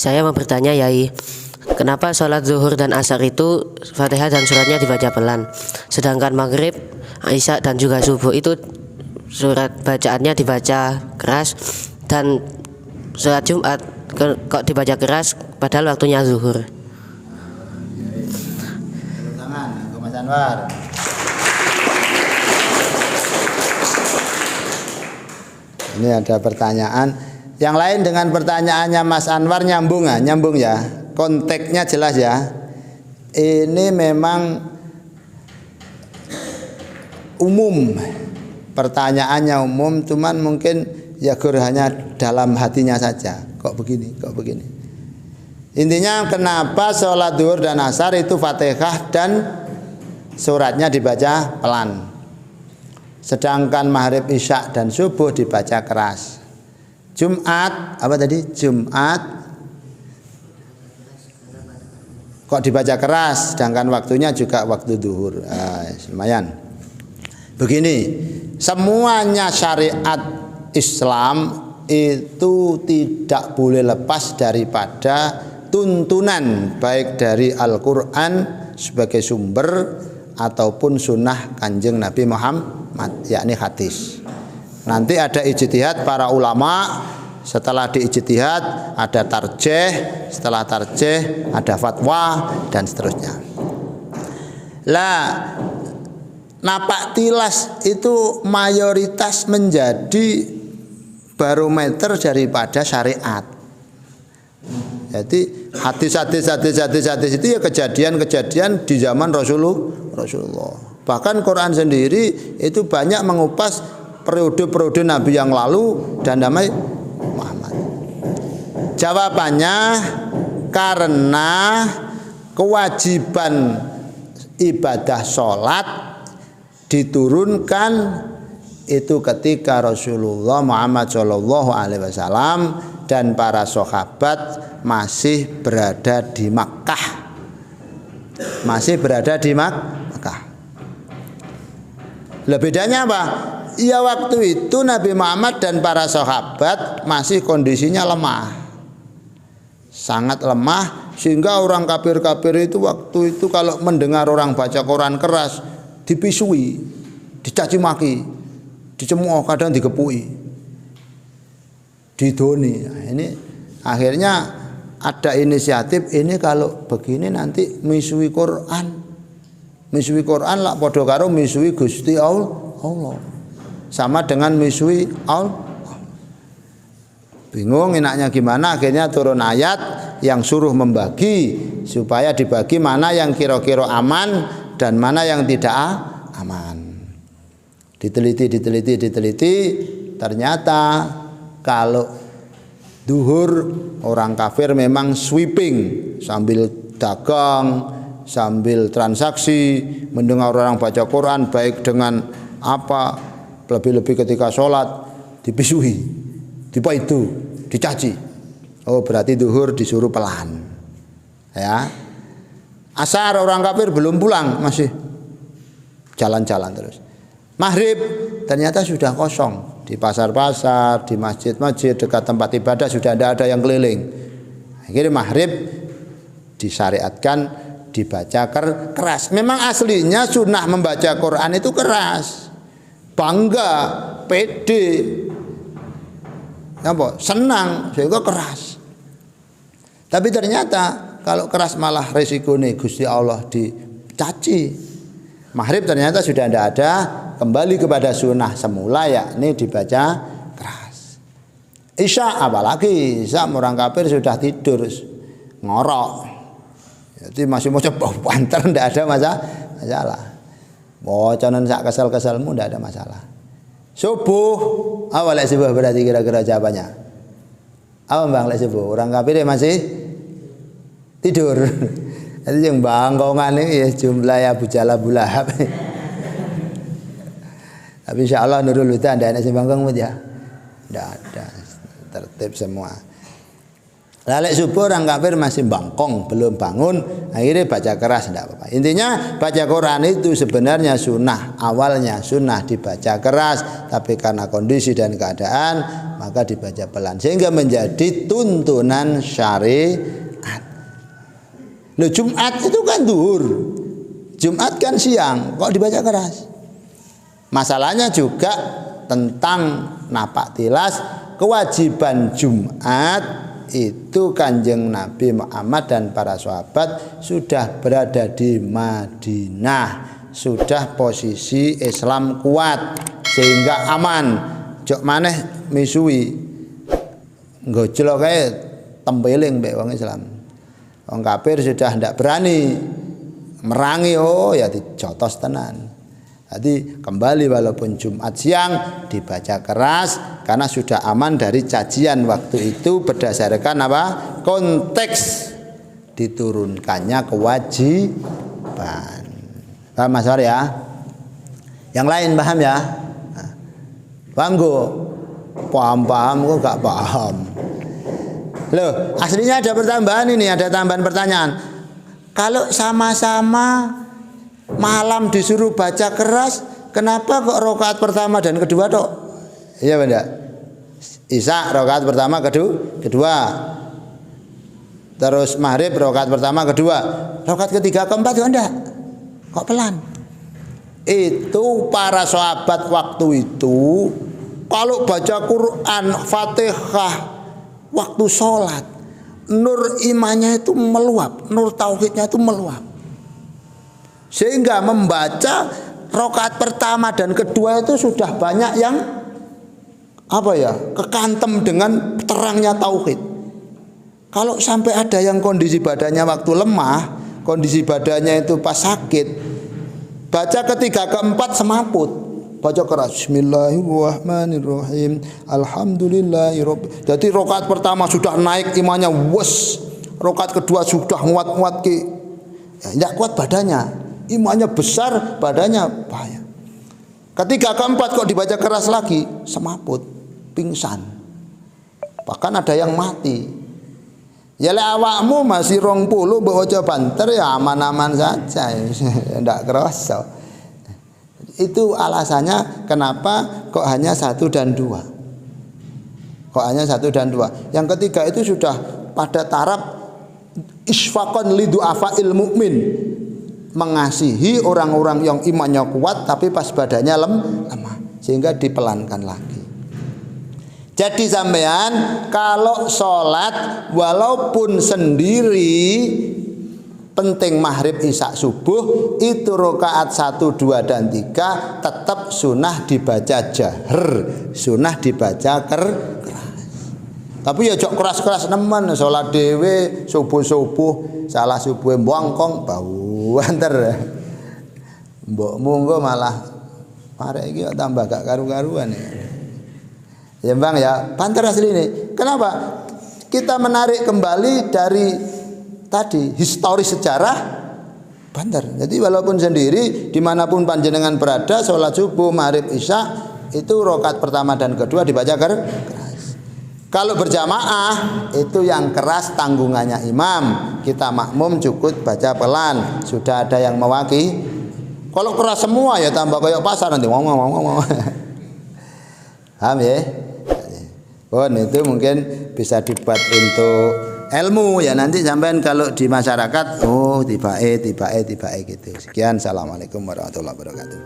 Saya mau bertanya Yai, kenapa sholat zuhur dan asar itu Fatihah dan suratnya dibaca pelan, sedangkan maghrib, isya dan juga subuh itu surat bacaannya dibaca keras, dan sholat Jumat kok dibaca keras padahal waktunya zuhur? Tangan ke Mas Anwar. Ini ada pertanyaan. Yang lain dengan pertanyaannya Mas Anwar nyambung ya? Konteksnya jelas ya. Ini memang umum. Pertanyaannya umum, cuman mungkin ya hanya dalam hatinya saja. Kok begini? Intinya kenapa sholat zuhur dan asar itu Fatihah dan suratnya dibaca pelan, sedangkan maghrib, isya dan subuh dibaca keras. Jumat apa tadi? Jumat kok dibaca keras, sedangkan waktunya juga waktu zuhur. Lumayan. Begini, semuanya syariat Islam itu tidak boleh lepas daripada tuntunan baik dari Al-Quran sebagai sumber ataupun sunnah Kanjeng Nabi Muhammad, yakni hadis. Nanti ada ijtihad para ulama, setelah diijtihad ada tarjih, setelah tarjih ada fatwa dan seterusnya. Lah, napak tilas itu mayoritas menjadi barometer daripada syariat. Jadi hadis itu ya kejadian-kejadian di zaman Rasulullah. Bahkan Quran sendiri itu banyak mengupas periode-periode Nabi yang lalu dan Nabi Muhammad. Jawabannya karena kewajiban ibadah sholat diturunkan itu ketika Rasulullah Muhammad SAW dan para sahabat masih berada di Makkah. Lah bedanya apa? Ya waktu itu Nabi Muhammad dan para sahabat masih kondisinya lemah, sangat lemah, sehingga orang kafir-kafir itu waktu itu kalau mendengar orang baca Quran keras dipisui, dicaci maki, dicemooh, kadang digepui, didoni. Nah, ini akhirnya ada inisiatif ini, kalau begini nanti misui Quran lah padha karo misui Gusti Allah. Sama dengan misui Allah. Bingung enaknya gimana, akhirnya turun ayat yang suruh membagi supaya dibagi mana yang kira-kira aman dan mana yang tidak aman. Diteliti, ternyata kalau duhur orang kafir memang sweeping sambil dagang, sambil transaksi, mendengar orang baca Quran baik dengan apa, lebih-lebih ketika sholat dipisui, itu dicaci. Oh berarti duhur disuruh pelan ya. Asar orang kafir belum pulang, masih jalan-jalan terus. Maghrib ternyata sudah kosong, di pasar-pasar, di masjid-masjid, dekat tempat ibadah sudah tidak ada yang keliling. Akhirnya maghrib disyariatkan dibaca keras. Memang aslinya sunnah membaca Quran itu keras, bangga, pede, senang, sehingga keras. Tapi ternyata kalau keras malah resikonya Gusti Allah dicaci. Maghrib ternyata sudah tidak ada, kembali kepada sunnah semula, yakni dibaca keras. Isya apalagi, Isya orang kafir sudah tidur ngorok, jadi masih mau coba banter, tidak ada masalah. Boconan sak kesel-keselmu tidak ada masalah. Subuh, apa lek subuh berarti kira-kira jawabannya? Apa bang lek subuh? Orang kafir masih tidur. Jadi yang bangkongan ini ya jumlah ya bujala bulahab. Tapi insya Allah Nurul Huda tidak ada si bangkong ya, tidak ada, tertib semua. Lalek subuh orang kafir masih bangkong, belum bangun, akhirnya baca keras tidak apa-apa. Intinya baca Quran itu sebenarnya sunnah, awalnya sunnah dibaca keras, tapi karena kondisi dan keadaan maka dibaca pelan sehingga menjadi tuntunan syariat. Loh, Jumat itu kan duhur, Jumat kan siang, kok dibaca keras? Masalahnya juga tentang napak tilas kewajiban Jumat itu Kanjeng Nabi Muhammad dan para sahabat sudah berada di Madinah, sudah posisi Islam kuat sehingga aman. Jok maneh misui ngojlok kae tempeling mbek wong Islam. Wong kafir sudah ndak berani merangi, oh ya dijotos tenan. Jadi kembali walaupun Jumat siang dibaca keras karena sudah aman dari cacian waktu itu berdasarkan apa? Konteks diturunkannya kewajiban. Paham Mas War ya? Yang lain paham ya? Paham kok? Paham kok gak paham. Loh, aslinya ada pertambahan ini, ada tambahan pertanyaan. Kalau sama-sama malam disuruh baca keras, kenapa kok rakaat pertama dan kedua tok? Iya benda. Isya rakaat pertama kedua. Terus maghrib rakaat pertama kedua. Rakaat ketiga keempat kok enggak? Kok pelan? Itu para sahabat waktu itu kalau baca Quran, Fatihah waktu sholat, nur imannya itu meluap, nur tauhidnya itu meluap. Sehingga membaca rakaat pertama dan kedua itu sudah banyak yang kekantem dengan terangnya tauhid. Kalau sampai ada yang kondisi badannya waktu lemah, kondisi badannya itu pas sakit, baca ketiga keempat semaput, baca keras Bismillahirrahmanirrahim, Alhamdulillahirabbil. Jadi rakaat pertama sudah naik imannya, rakaat kedua sudah nguat-nguat ki, tidak kuat badannya. Imannya besar, badannya bahaya. Ketiga keempat kok dibaca keras lagi, semaput, pingsan. Bahkan ada yang mati. Ya le awakmu masih 20 mbok aja banter ya aman-aman saja. Ndak kerasa. Itu alasannya kenapa kok hanya 1 dan 2. Kok hanya 1 dan 2. Yang ketiga itu sudah pada taraf isfaqan lidu'afa'il mu'min, mengasihi orang-orang yang imannya kuat tapi pas badannya lemah, sehingga dipelankan lagi. Jadi sampean kalau sholat walaupun sendiri, penting maghrib isya subuh itu rakaat 1, 2 dan 3 tetap sunnah dibaca jahar, sunnah dibaca keras. Tapi ya jok keras-keras nemen sholat dewe subuh-subuh salah subuh bongkong bau antar mbokmu engko malah arek iki tambah gak karu-karuan ya Bang ya. Banter asli ini. Kenapa? Kita menarik kembali dari tadi historis sejarah Banter. Jadi walaupun sendiri dimanapun panjenengan berada, sholat subuh, maghrib, isya itu rakaat pertama dan kedua dibaca keras. Kalau berjamaah itu yang keras tanggungannya imam, kita makmum cukup baca pelan. Sudah ada yang mewakili. Kalau keras semua ya tambah kayak pasar nanti ngomong. Paham ya? Itu mungkin bisa dibuat untuk ilmu ya, nanti sampean kalau di masyarakat tiba gitu. Sekian, assalamualaikum warahmatullahi wabarakatuh.